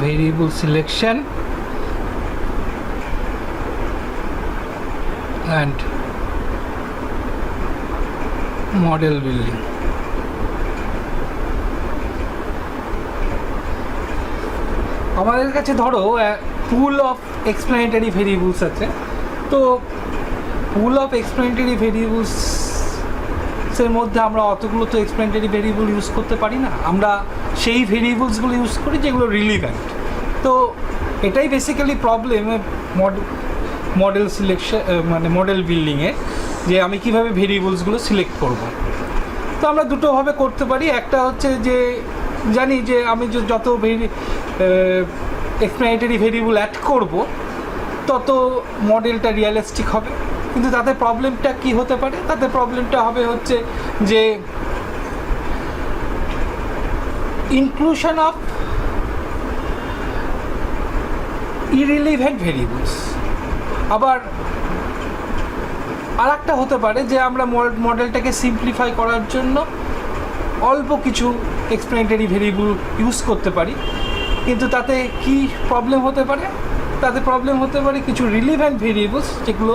variable selection and model building. আমাদের কাছে ধরো পুল অফ এক্সপ্লেনেটরি ভেরিয়েবলস আছে, তো পুল অফ এক্সপ্লেনেটরি ভেরিয়েবলসের মধ্যে আমরা অতগুলো তো এক্সপ্লেনেটরি ভেরিয়েবল ইউজ করতে পারি না, আমরা সেই ভেরিয়েবলসগুলো ইউজ করি যেগুলো রিলিভেন্ট। তো এটাই বেসিক্যালি প্রবলেম মডেল সিলেকশন মানে মডেল বিল্ডিংয়ে, যে আমি কীভাবে ভেরিয়েবলসগুলো সিলেক্ট করব। তো আমরা দুটোভাবে করতে পারি। একটা হচ্ছে যে জানি যে আমি যত এক্সপ্লেনেটরি ভেরিয়েবল অ্যাড করব তত মডেলটা রিয়েলিস্টিক হবে, কিন্তু তাতে প্রবলেমটা কি হতে পারে? তাতে প্রবলেমটা হবে হচ্ছে যে ইনক্লুশন অফ ইররিলেভেন্ট ভেরিয়েবলস। আবার আর একটা হতে পারে যে আমরা মডেলটাকে সিম্পলিফাই করার জন্য অল্প কিছু এক্সপ্লেনেটরি ভেরিয়েবল ইউজ করতে পারি, কিন্তু তাতে কি প্রবলেম হতে পারে? তাতে প্রবলেম হতে পারে কিছু রিলিভেন্ট ভেরিয়েবলস যেগুলো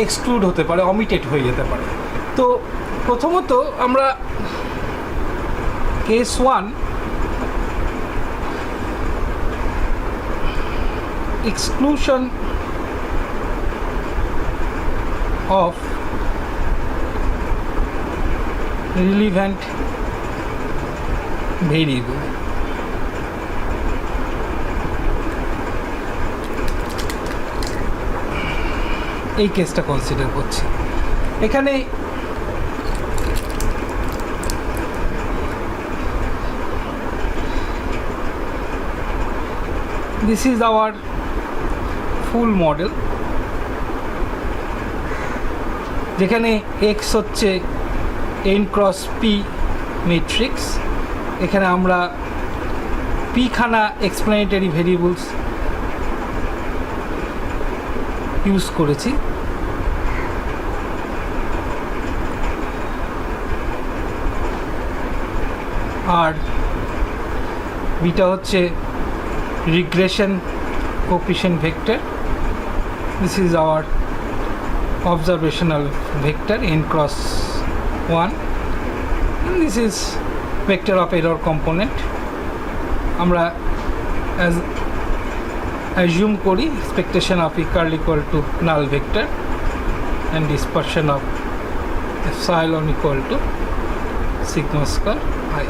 এক্সক্লুড হতে পারে, অমিটেড হয়ে যেতে পারে। তো প্রথমত আমরা case 1 exclusion of relevant variable, এই কেসটা কনসিডার করছি। এখানে this is our full model, যেখানে x হচ্ছে n ক্রস p ম্যাট্রিক্স। এখানে আমরা p খানা এক্সপ্লেনেটরি ভেরিয়েবলস ইউজ করেছি। আর বিটা হচ্ছে regression coefficient vector. This is our observational vector n cross 1, and this is vector of error component. আমরা assume করি expectation of equal to null vector and dispersion of epsilon equal to sigma square I.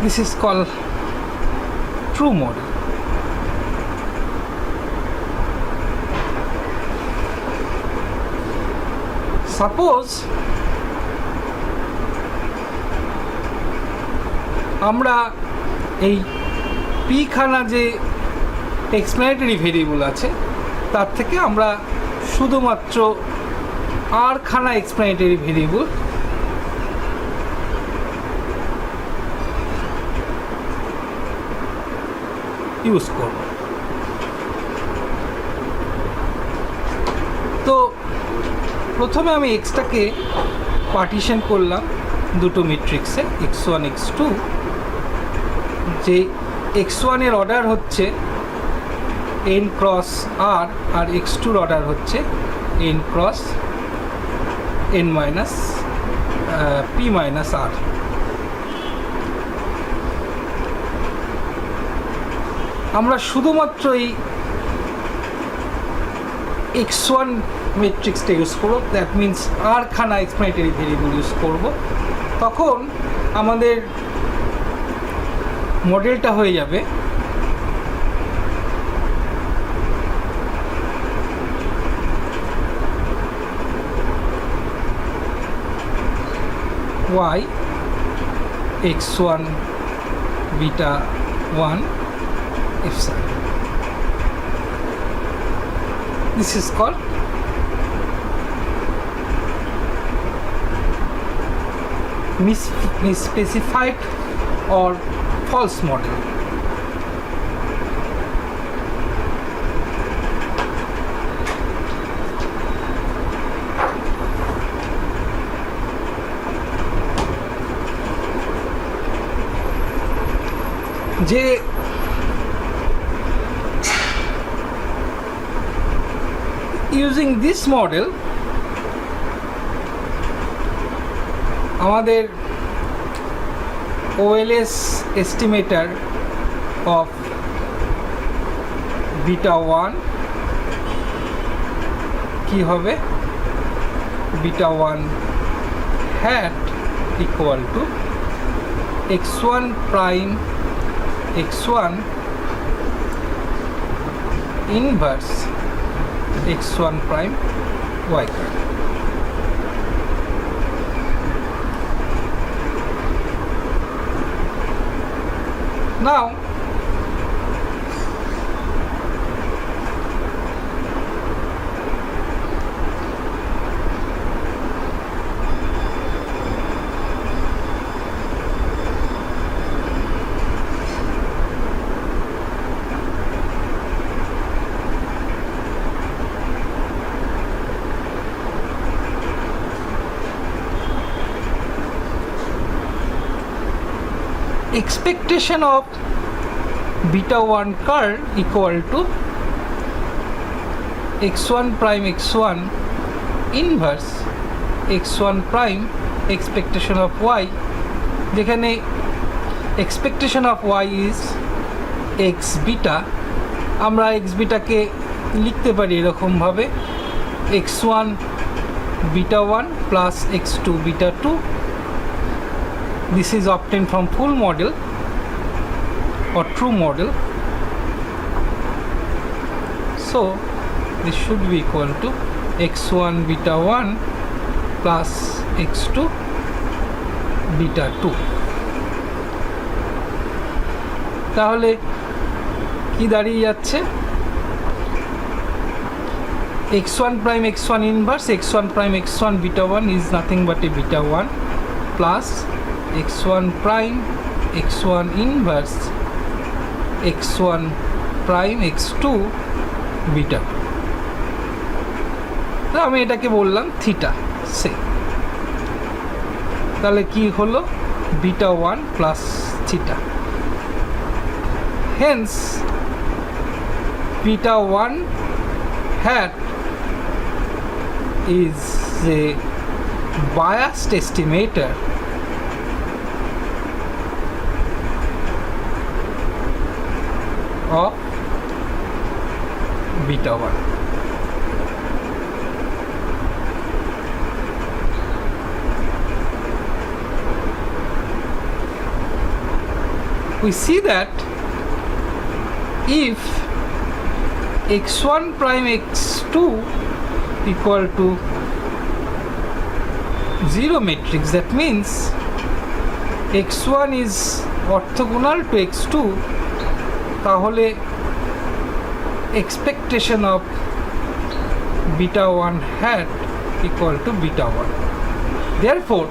This is called true model. Suppose আমরা এই P খানা যে explanatory variable আছে তার থেকে আমরা শুধুমাত্র আর খানা এক্সপ্লেনেটরি ভেরিয়েবল ইউজ করব। তো প্রথমে আমি এক্সটাকে পার্টিশন করলাম দুটো ম্যাট্রিক্সে x1 x2, যে x1 এর অর্ডার হচ্ছে n ক্রস r আর x2 এর অর্ডার হচ্ছে n cross n minus p minus r। আমরা শুধুমাত্র এই x1 ম্যাট্রিক্সটা ইউজ করব, দ্যাট মিন্স আর খানা এক্সপ্লেনেটরি ভেরিয়েবল ইউজ করব। তখন আমাদের মডেলটা হয়ে যাবে y x1 beta 1 epsilon. This is called misspecified or false model. যে using this model আমাদের OLS estimator of beta 1 কি হবে beta 1 hat equal to x1 prime x1 inverse x1 prime y prime. Now expectation of beta 1 curve equal to x1 prime x1 inverse x1 prime expectation of y, যেখানে expectation of y is x beta, আমরা x beta কে লিখতে পারি এরকম ভাবে x1 beta 1 plus x2 beta 2. This is obtained from full model or true model. So this should be equal to x1 beta 1 plus x2 beta 2. তাহলে কি দাঁড়িয়ে যাচ্ছে x1 prime x1 inverse x1 prime x1 beta 1 is nothing but a beta 1 plus x1 prime x1 inverse x1 prime x2 beta. তো আমি এটাকে বললাম theta সে, তাহলে কি হলো beta 1 plus theta, hence beta 1 hat is a biased estimator of beta 1. We see that if x1 prime x2 equal to 0 matrix, that means x1 is orthogonal to x2, তাহলে expectation of beta 1 hat equal to beta 1. Therefore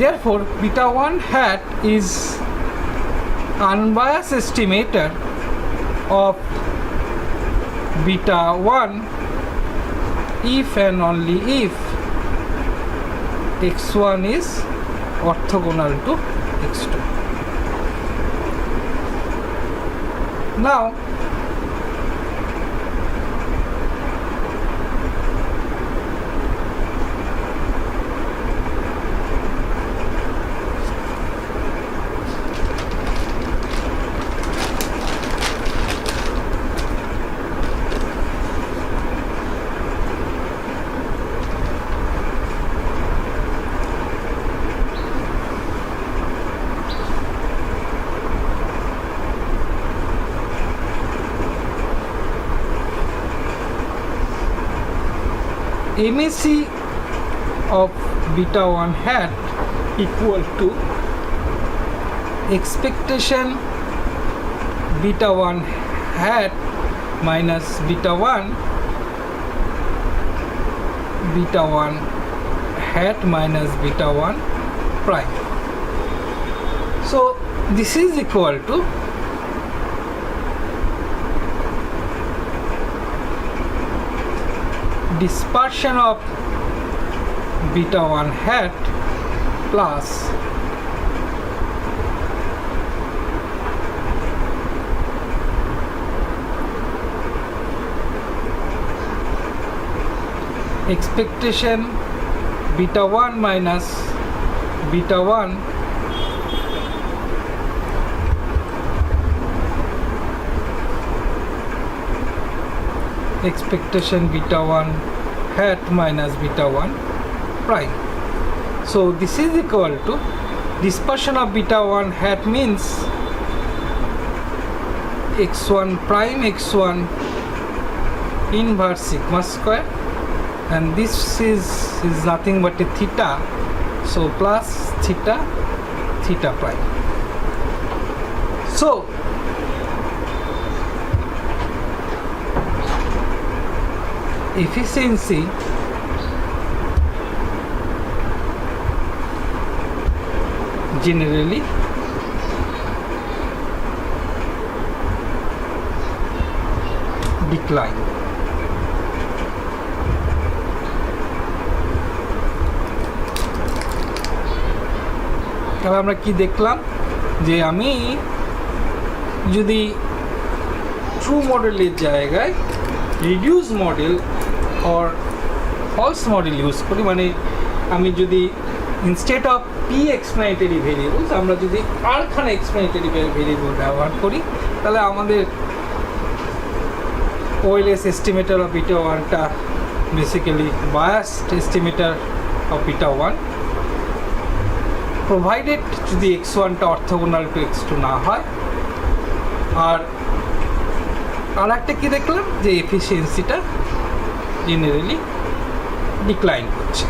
therefore beta 1 hat is unbiased estimator of beta 1 if and only if x1 is orthogonal to x2. Now MAC of beta 1 hat equal to expectation beta 1 hat minus beta 1 hat minus beta 1 prime. So this is equal to dispersion of beta 1 hat plus expectation beta 1 minus beta 1 expectation beta 1 hat minus beta 1 prime. So this is equal to dispersion of beta 1 hat means x1 prime x1 inverse sigma square, and this is nothing but a theta, so plus theta theta prime. So efficiency generally decline. তাহলে আমরা কি দেখলাম যে আমি যদি true মডেলের জায়গায় reduce model or false model use করি, মানে আমি যদি instead of P explanatory variables আমরা যদি আরখানা এক্সপ্লেনেটরি ভেরিয়েবল ব্যবহার করি, তাহলে আমাদের ওয়েলেস এস্টিমেটর অফ বিটা ওয়ানটা basically biased estimator of beta one, provided যদি এক্স ওয়ানটা অর্থোগোনাল টু এক্স টু না হয়। আর একটা কী দেখলাম যে এফিসিয়েন্সিটা জেনারেলি ডিক্লাইন করছে।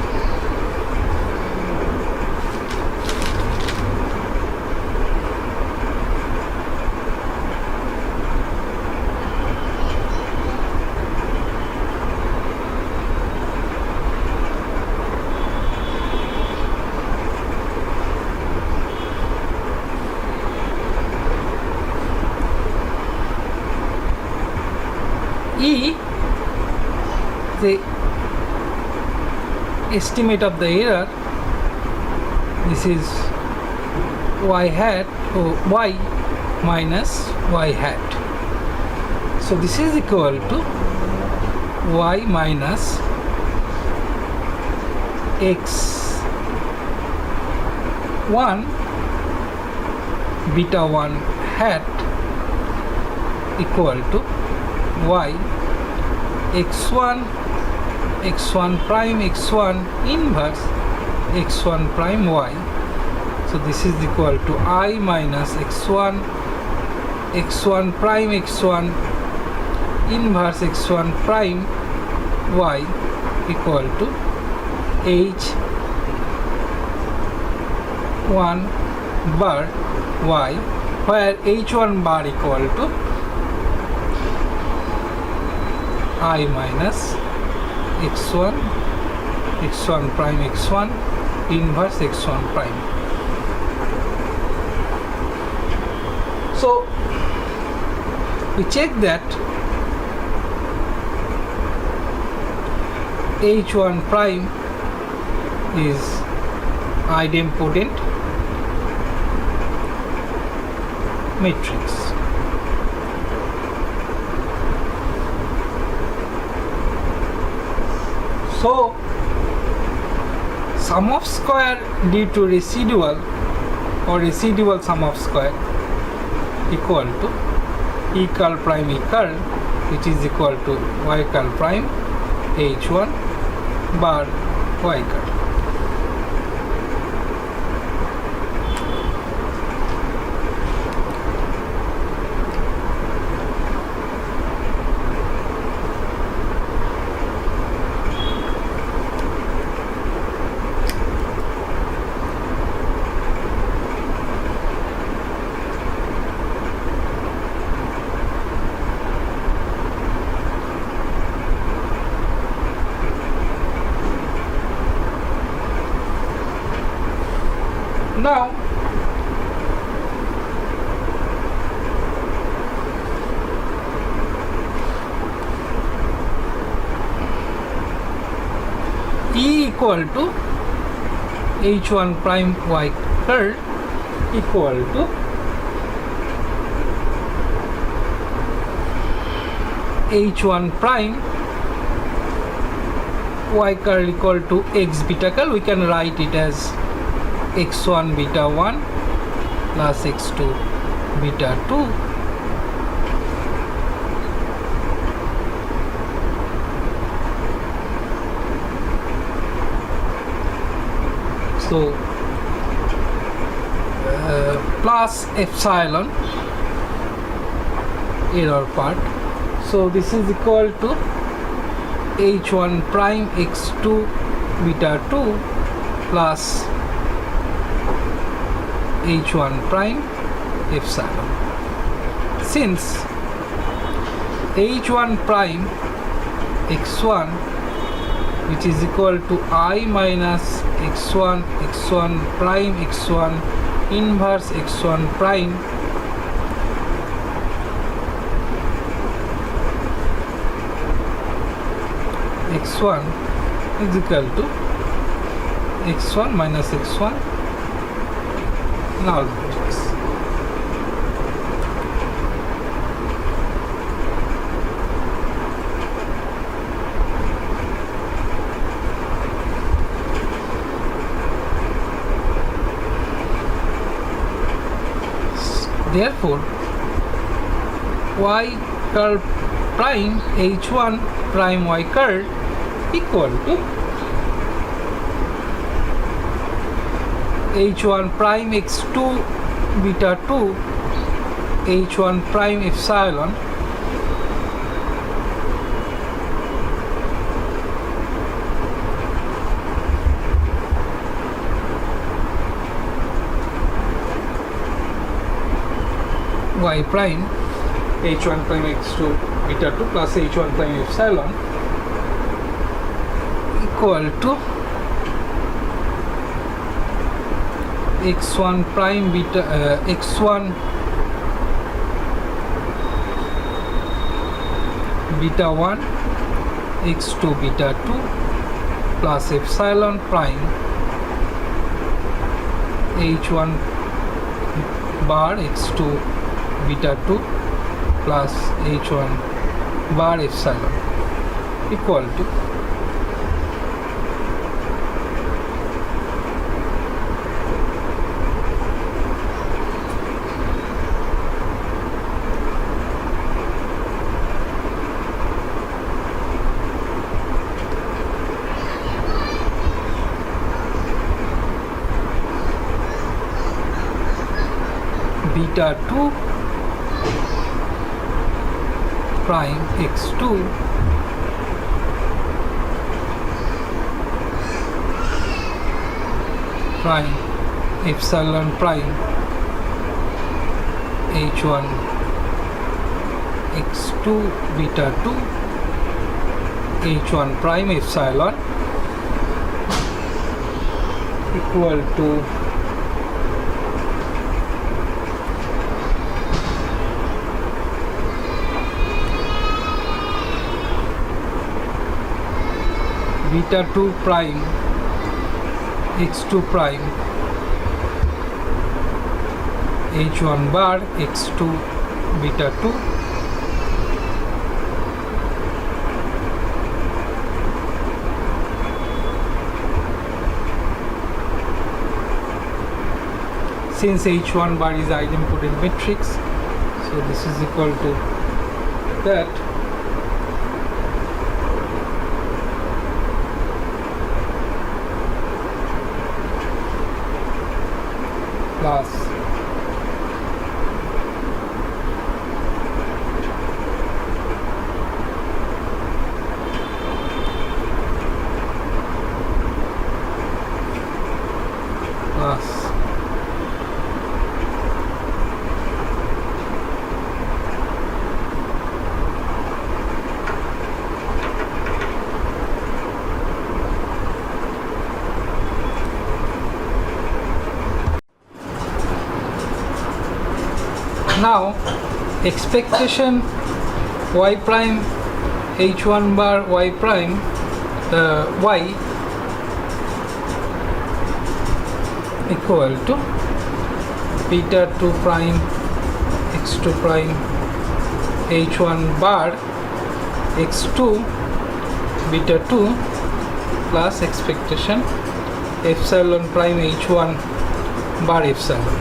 E, the estimate of the error, this is y hat or y minus y hat. So this is equal to y minus x1 beta 1 hat equal to y x1 x1 prime x1 inverse x1 prime y. So this is equal to I minus x1 x1 prime x1 inverse x1 prime y equal to h1 bar y, where h1 bar equal to I minus x1 x1 prime x1 inverse x1 prime. So we check that h1 prime is idempotent matrix. So sum of square due to residual or residual sum of square equal to E curl prime E curl, which is equal to y curl prime h1 bar y curl. Now E equal to h1 prime y curl equal to h1 prime y curl equal to x beta curl, we can write it as x1 beta 1 plus x2 beta 2 so plus epsilon error part, so this is equal to h1 prime x2 beta 2 plus h1 prime epsilon. Since h1 prime x1 which is equal to I minus x1 prime x1 inverse x1 prime x1 is equal to x1 minus x1 null matrix. Therefore, y curl prime h1 prime y curl equal to h1 prime x2 beta 2 h1 prime epsilon y prime h1 prime x2 beta 2 plus h1 prime epsilon equal to x1 prime beta x1 beta 1 x2 beta 2 plus epsilon prime h1 bar x2 beta 2 plus h1 bar epsilon equal to beta 2 prime x2 prime epsilon prime h1 x2 beta 2 h1 prime epsilon equal to beta 2 prime x2 prime h1 bar x2 beta 2 since h1 bar is idempotent matrix, so this is equal to that plus now expectation y prime h1 bar y prime y equal to beta 2 prime x2 prime h1 bar x2 beta 2 plus expectation epsilon prime h1 bar epsilon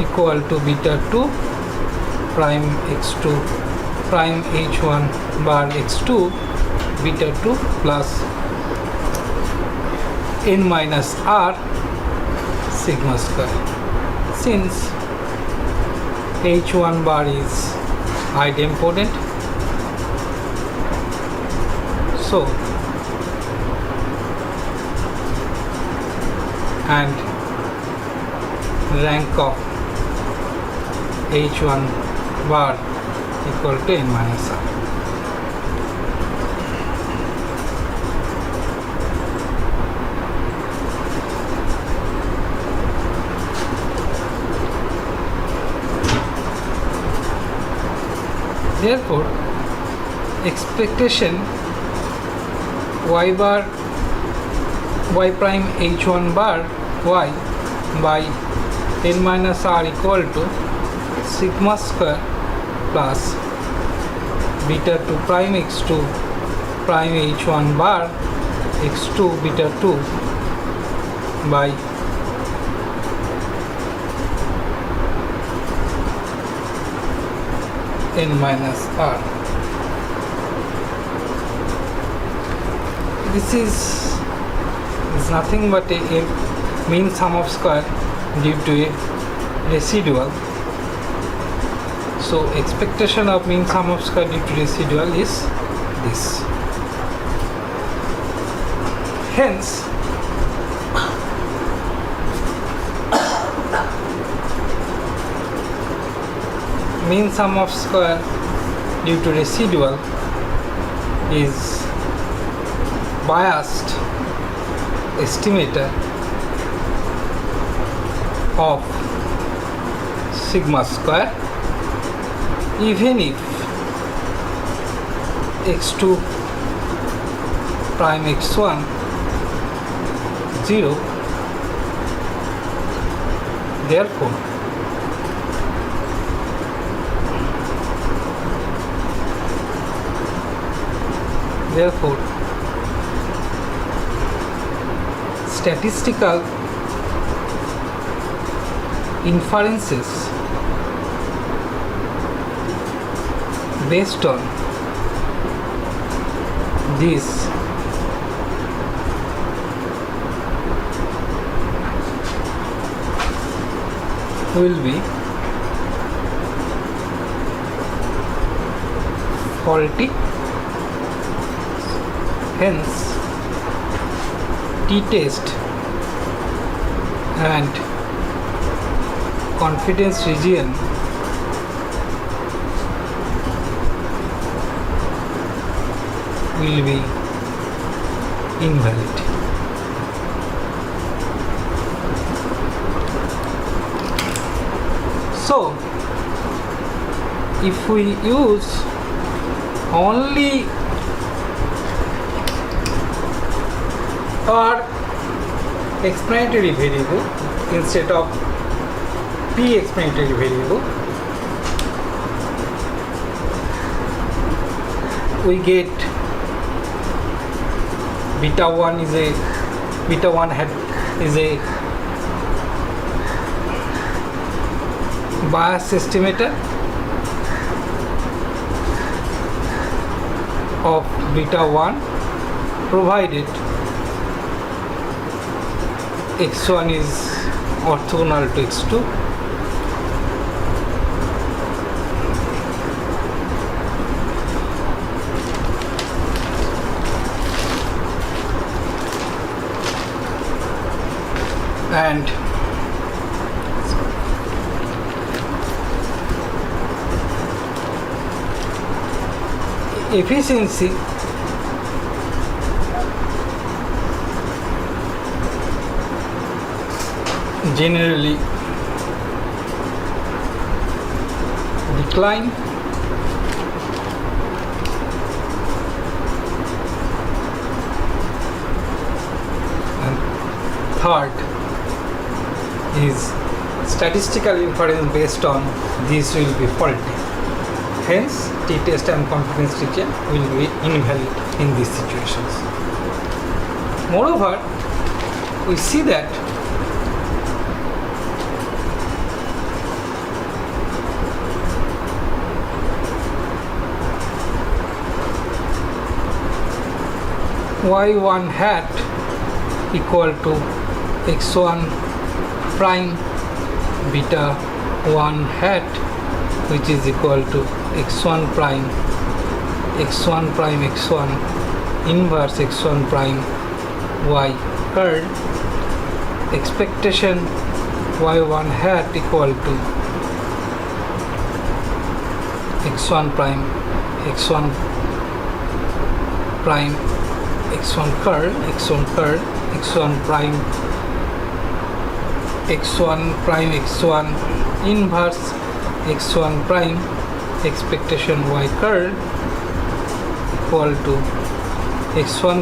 equal to beta 2 prime x2 prime h1 bar x2 beta 2 plus n minus r sigma square. Since h1 bar is idempotent, so and rank of h1 bar equal to n minus r. Therefore, expectation y bar y prime h1 bar y by n minus r equal to sigma square plus beta 2 prime x2 prime h1 bar x2 beta 2 by n minus r. This is nothing but a mean sum of square due to a residual. So expectation of mean sum of square due to residual is this. Hence, mean sum of square due to residual is biased estimator of sigma square even if x2 prime x1 0. Therefore, statistical inferences based on this will be faulty. Hence, t-test and confidence region will be invalid. So, if we use only or explanatory variable instead of p explanatory variable, we get beta 1 is a bias estimator of beta 1 provided x1 is orthogonal to x2 and efficiency generally decline and third is statistical inference based on this will be faulty. Hence, t-test and confidence region will be invalid in these situations. Moreover, we see that y1 hat equal to x1 prime beta 1 hat, which is equal to x1 prime x1 inverse x1 prime y curl. Expectation y1 hat equal to x1 prime x1 curl x1 prime x1 inverse x1 prime expectation y curl equal to x1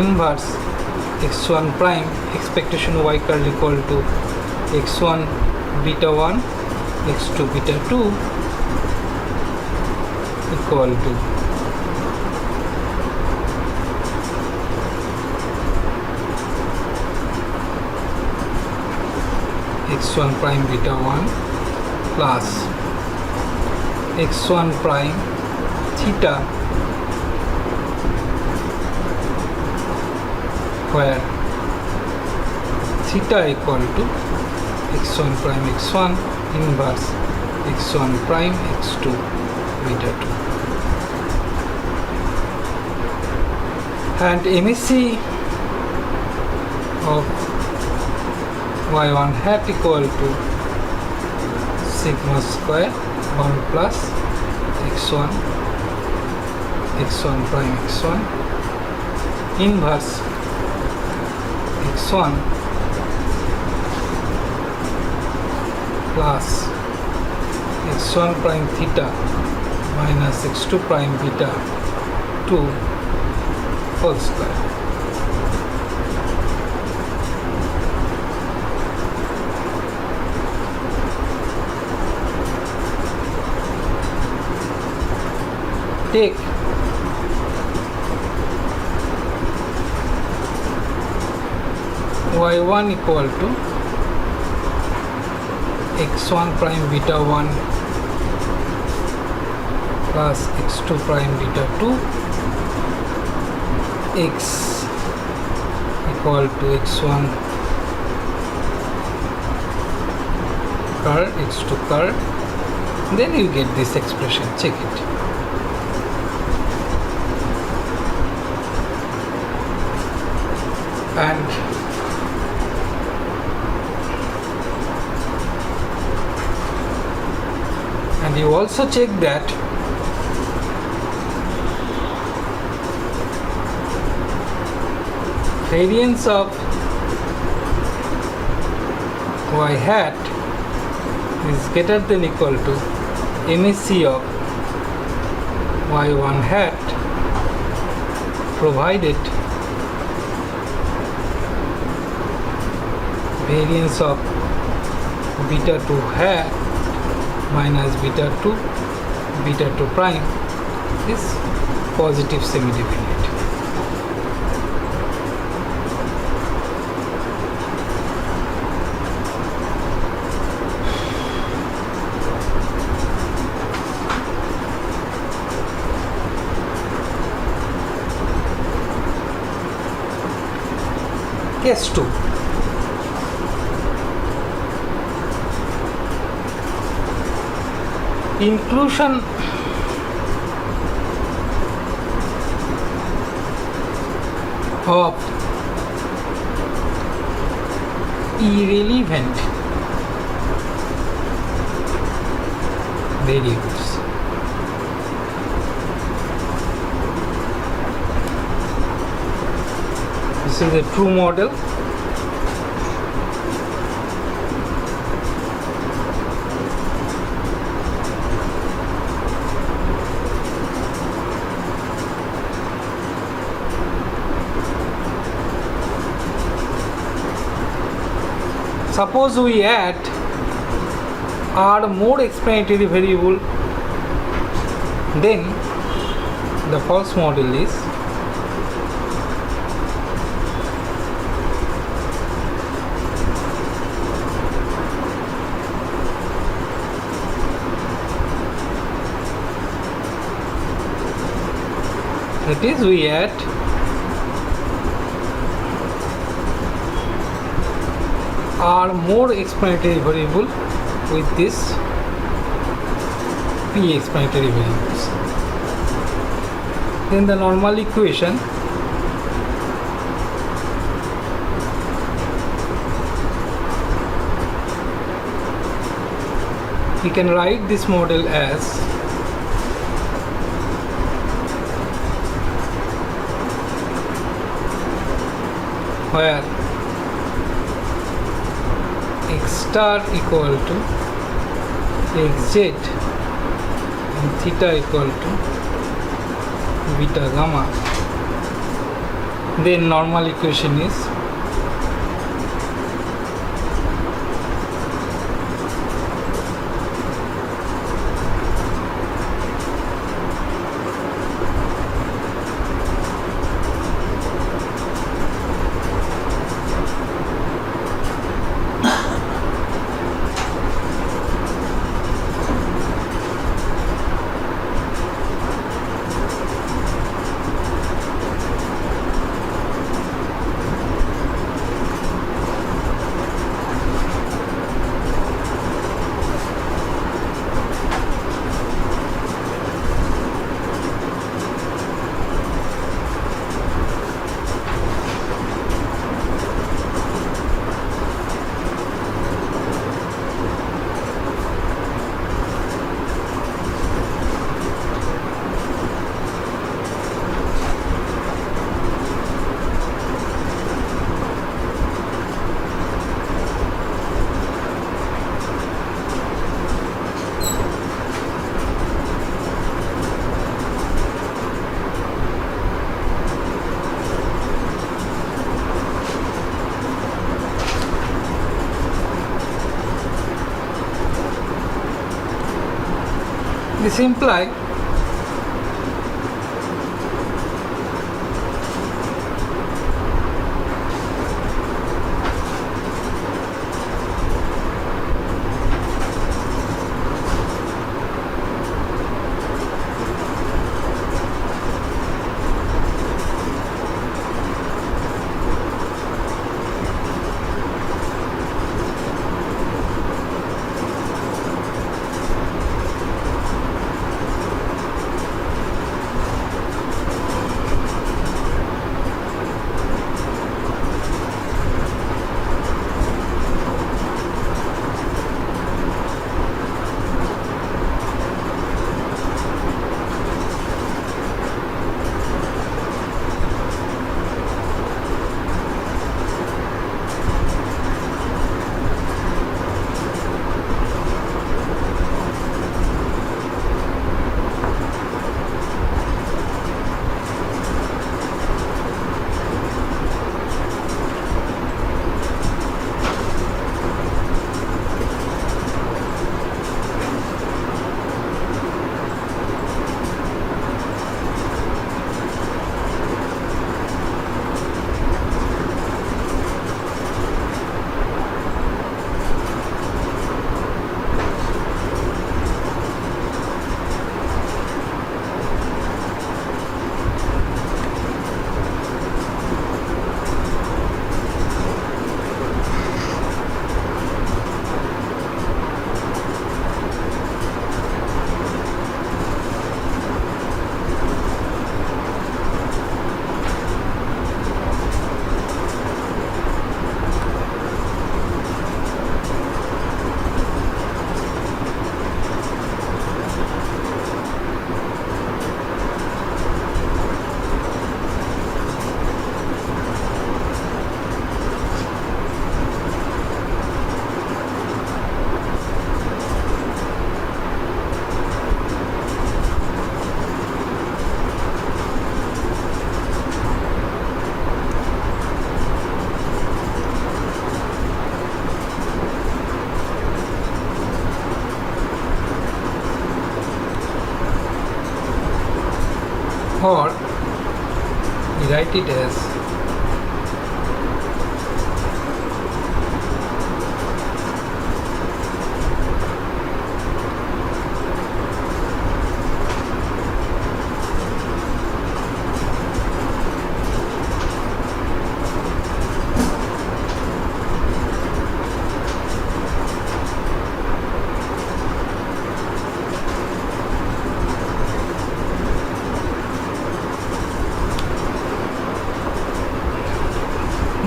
inverse x1 prime expectation y curl equal to x1 beta 1 x2 beta 2 equal to x1 prime beta 1 plus x1 prime theta, where theta equal to x1 prime x1 inverse x1 prime x2 beta 2, and MSE of y1 hat equal to sigma square 1 plus x1 prime x1 inverse x1 plus x1 prime theta minus x2 prime beta 2 whole square. Take y1 equal to x1 prime beta 1 plus x2 prime beta 2, x equal to x1 curl x2 curl, then you get this expression. Check it. And you also check that variance of y hat is greater than equal to MSE of y1 hat, provided variance of beta 2 hat minus beta 2 prime is positive semi-definite. Case 2. Inclusion of irrelevant variables. This is a true model. Suppose we add or more explanatory variable, then the false model is is we add are more explanatory variable with this p explanatory variables. Then the normal equation we can write this model as where x star equal to xz and theta equal to beta gamma. Then normal equation is this imply or we write it as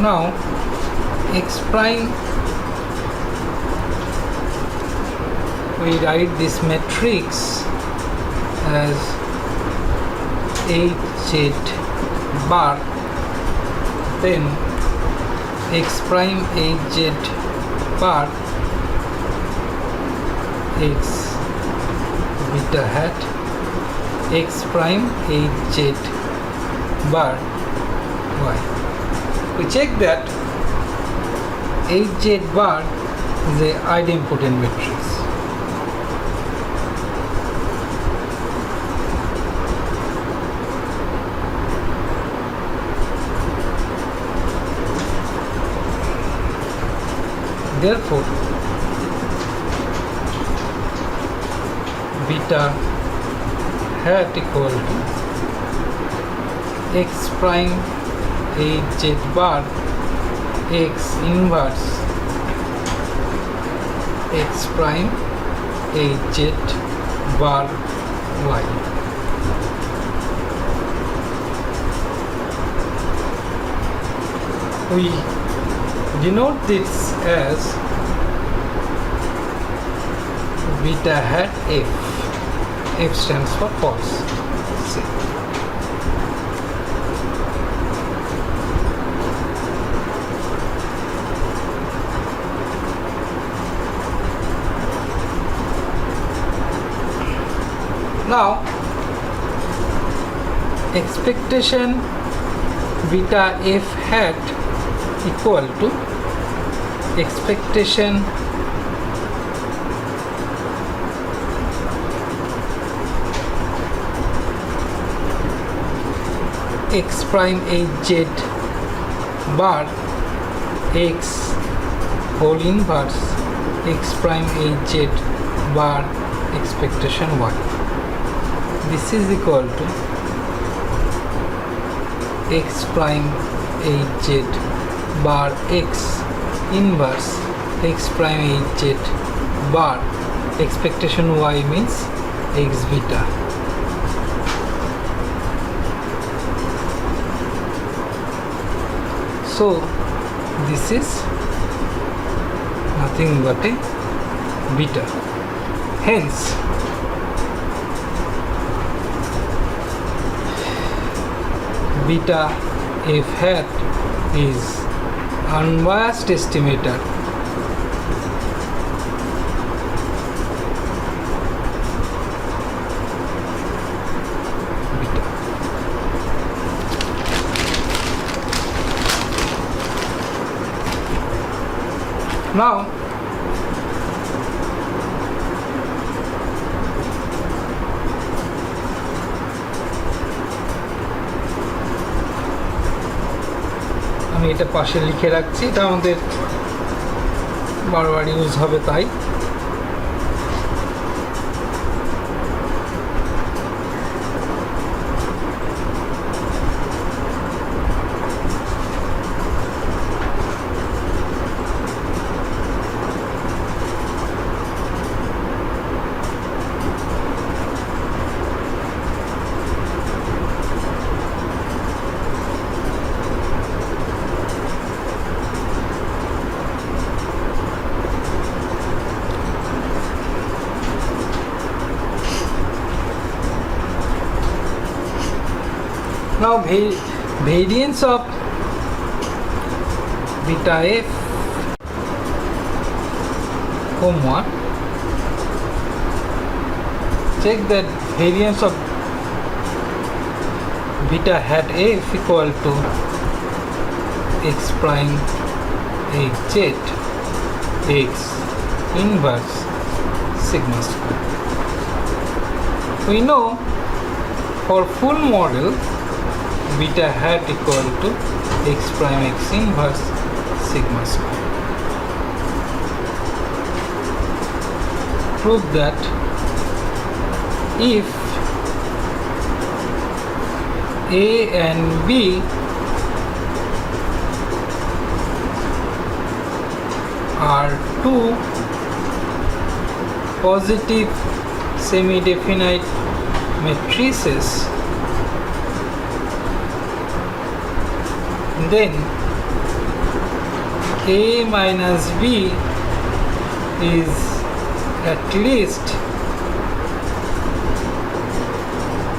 Now x prime, we write this matrix as Hz bar, then x prime Hz bar x beta hat x prime Hz bar y. We check that Hz bar is a idempotent matrix. Therefore, beta hat equal to x prime Hz bar x inverse x prime Hz bar y. We denote this as beta hat f. F stands for false. C. Now, expectation beta f hat equal to expectation x prime Hz bar x whole inverse x prime Hz bar expectation y. This is equal to x prime Hz bar x inverse x prime Hz bar expectation y means x beta. So this is nothing but a beta. Hence beta f hat is unbiased estimator beta. Now আমি এটা পাশে লিখে রাখছি, এটা আমাদের বারবার use হবে তাই। Now variance of beta f, comma, check that variance of beta hat f equal to x prime Hz x inverse sigma square. We know for full model beta hat equal to x prime x inverse sigma square. Prove that if A and B are two positive semi-definite matrices, then A minus B is at least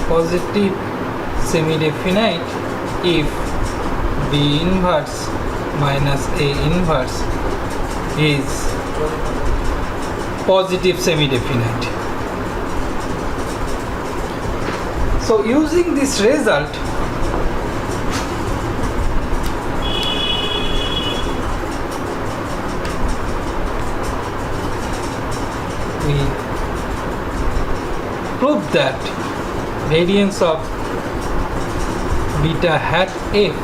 positive semi-definite if B inverse minus A inverse is positive semi-definite. So using this result, we prove that variance of beta hat F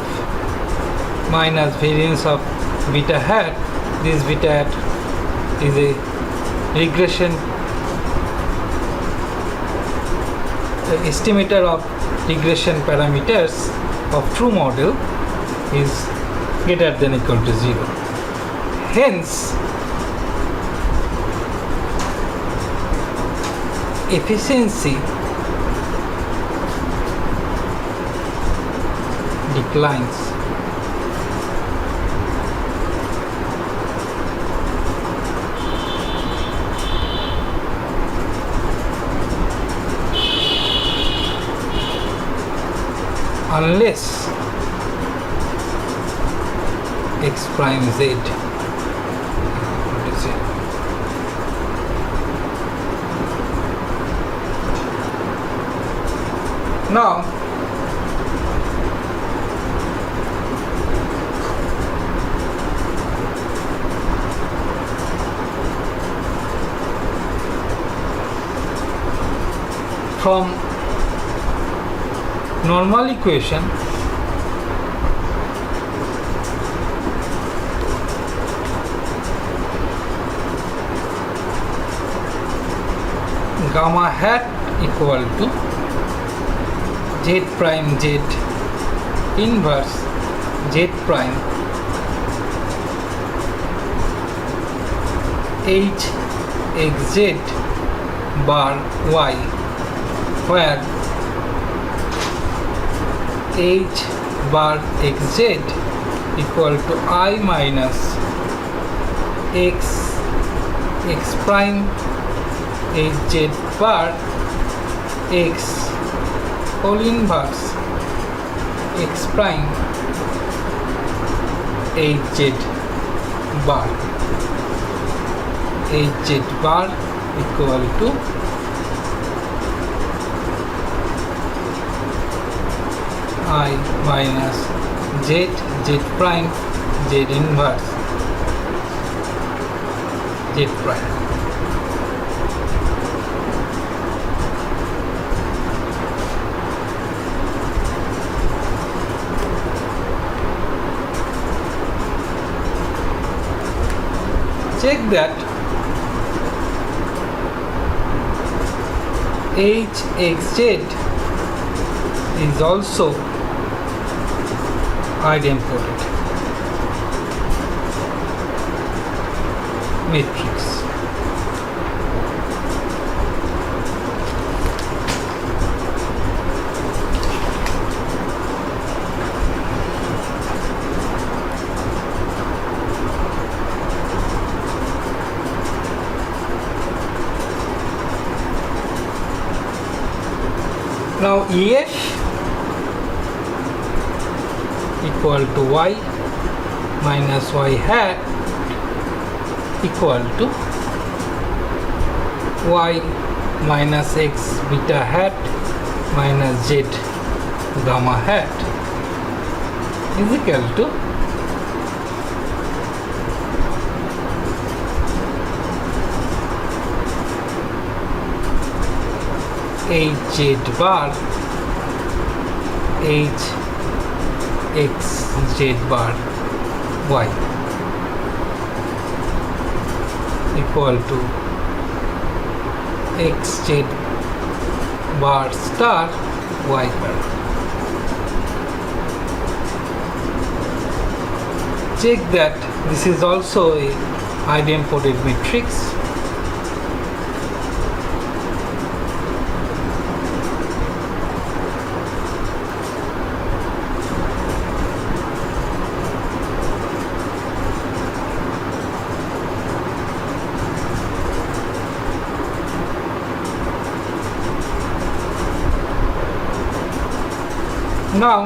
minus variance of beta hat, this beta hat is a regression estimator of regression parameters of true model is greater than equal to 0. Hence, efficiency declines. Unless x prime z is 0. Now, from normal equation, gamma hat equal to z prime z inverse z prime h x z bar y, where h bar x z equal to I minus x x prime h z bar x whole inverse x prime h z bar h z bar equal to I minus z z prime z inverse z prime. Check that hxz is also idempotent matrix. Now EF equal to y minus y hat equal to y minus x beta hat minus z gamma hat is equal to hz bar h x z bar y equal to x z bar star y bar. Check that this is also a idempotent matrix. Now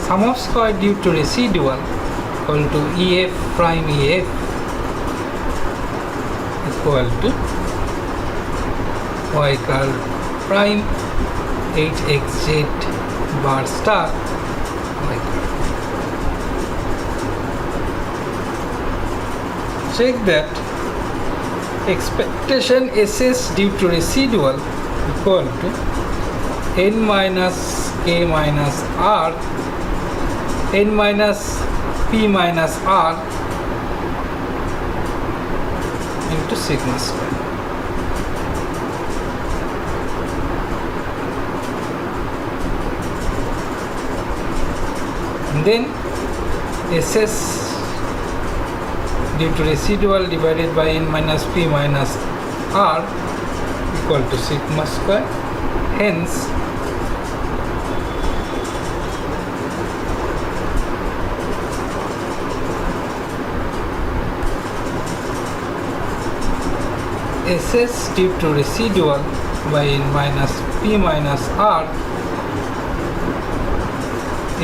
sum of square due to residual equal to EF prime EF equal to y curl prime HXZ bar star y curl. Check that expectation SS due to residual equal to n minus k minus r n minus p minus r into sigma square. And then SS due to residual divided by n minus p minus r equal to sigma square. Hence SS due to residual by n minus p minus r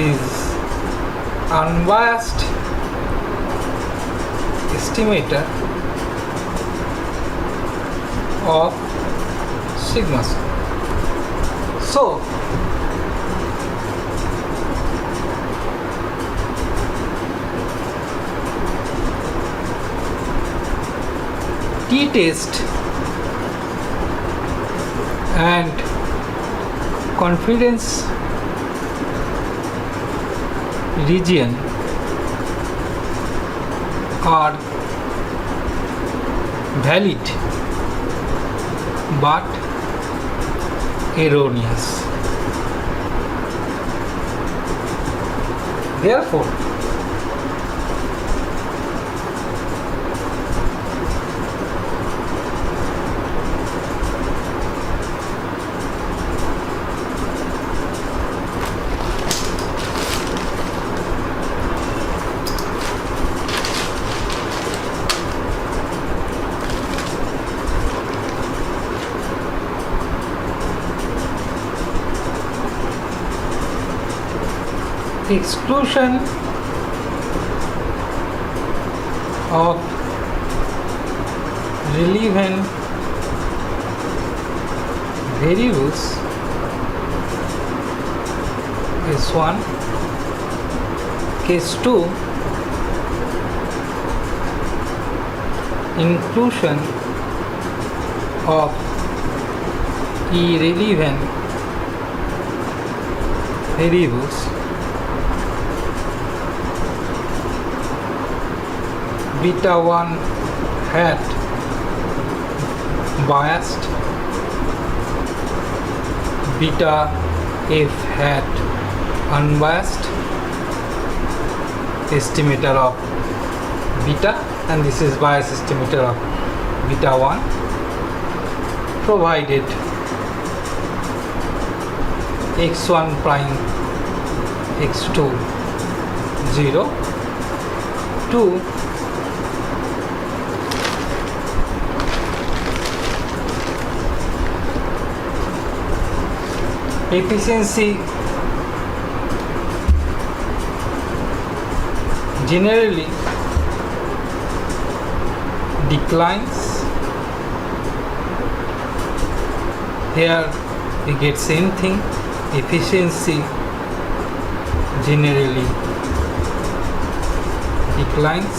is unbiased estimator of sigma square. So t-test and confidence region are valid but erroneous. Therefore, exclusion of relevant variables case 1, case 2, inclusion of irrelevant variables beta 1 hat biased, beta f hat unbiased estimator of beta, and this is bias estimator of beta 1, provided x1 prime x2 0 2 efficiency generally declines. Here we get same thing, efficiency generally declines.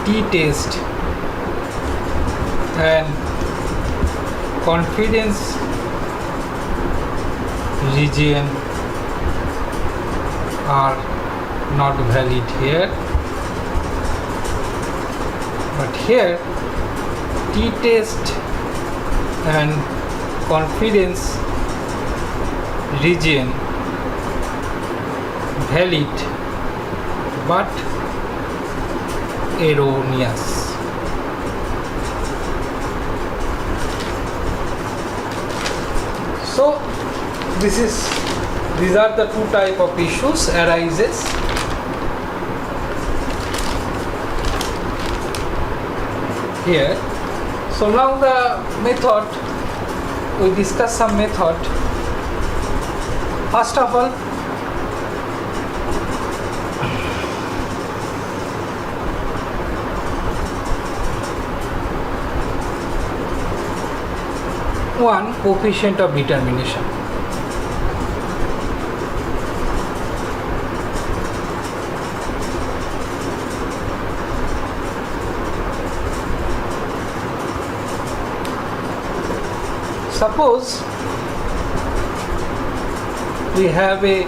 T-test and confidence region are not valid here, but here t-test and confidence region valid but erroneous. So these are the two type of issues arises. Here, So now the method, we discuss some method. First of all, one coefficient of determination. Suppose we have a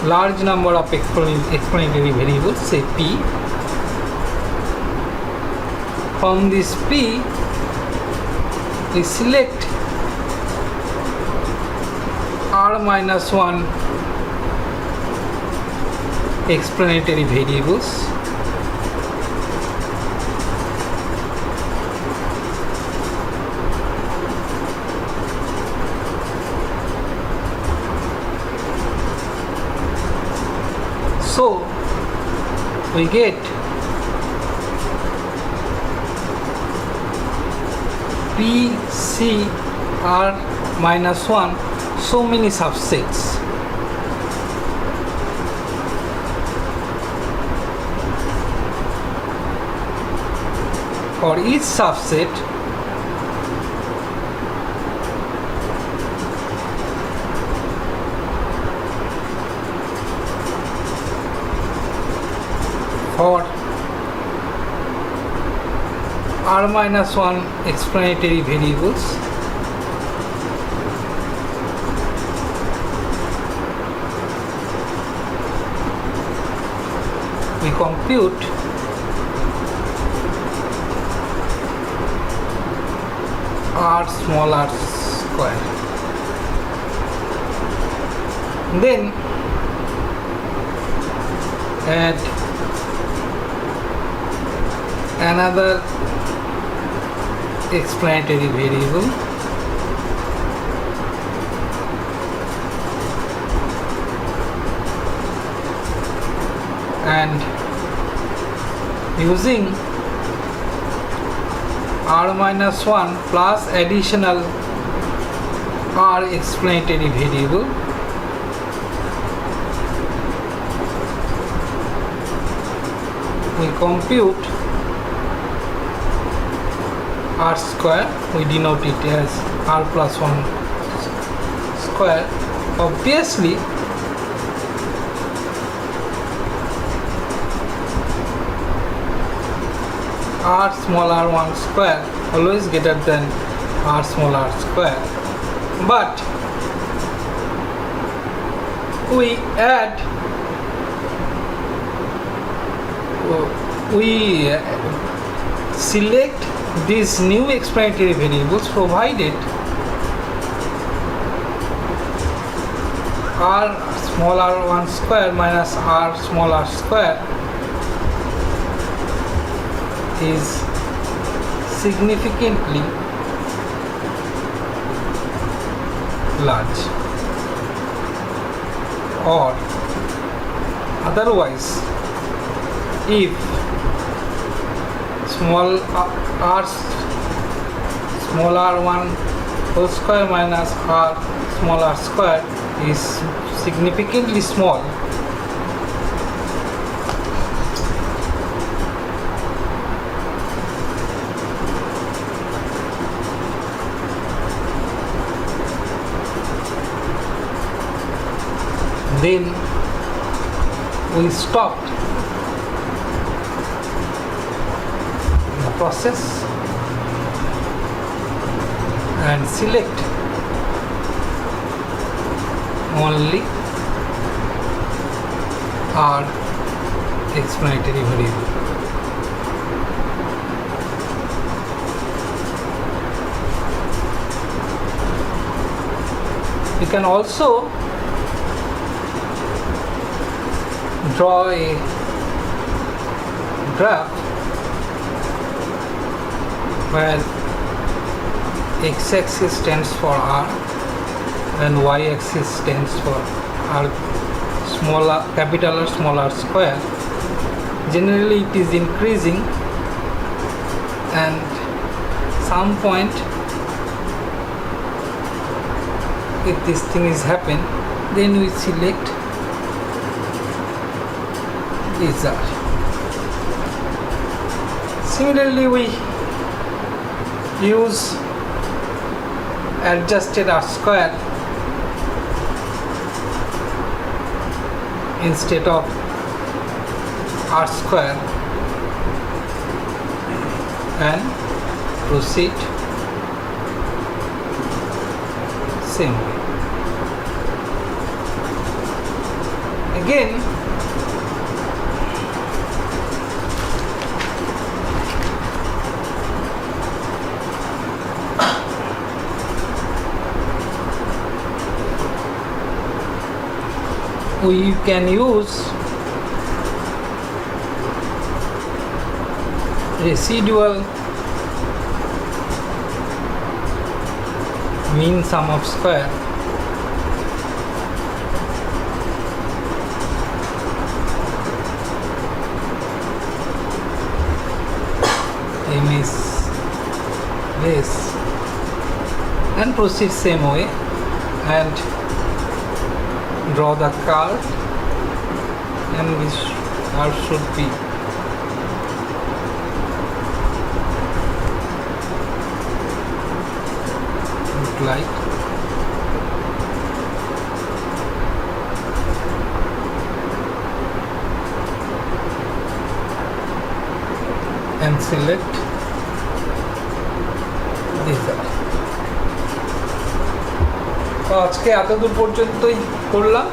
large number of explanatory variables, say p. From this p, we select r minus 1 explanatory variables. So we get P, C, R minus 1 so many subsets. For each subset, for r minus 1 explanatory variables, we compute r small r square. Then add another explanatory variable, and using r minus 1 plus additional r explanatory variable, we compute r square. We denote it as r plus 1 square. Obviously, r small r1 square always greater than r small r square, but we select these new explanatory variables provided r small r1 square minus r small r square is significantly large, or otherwise, if small r1 whole square minus r small r square is significantly small, then we stopped the process and select only r explanatory variable. You can also draw a graph where x-axis stands for r and y-axis stands for r small r, capital R small r square. Generally it is increasing, and some point if this thing is happen, then we select result. Similarly, we use adjusted R square instead of R square and proceed same way. Again, we can use residual mean sum of square m is less and proceed same way and draw the curve, and this curve should be look like and select result. তো আজকে এতদূর পর্যন্তই করলাম।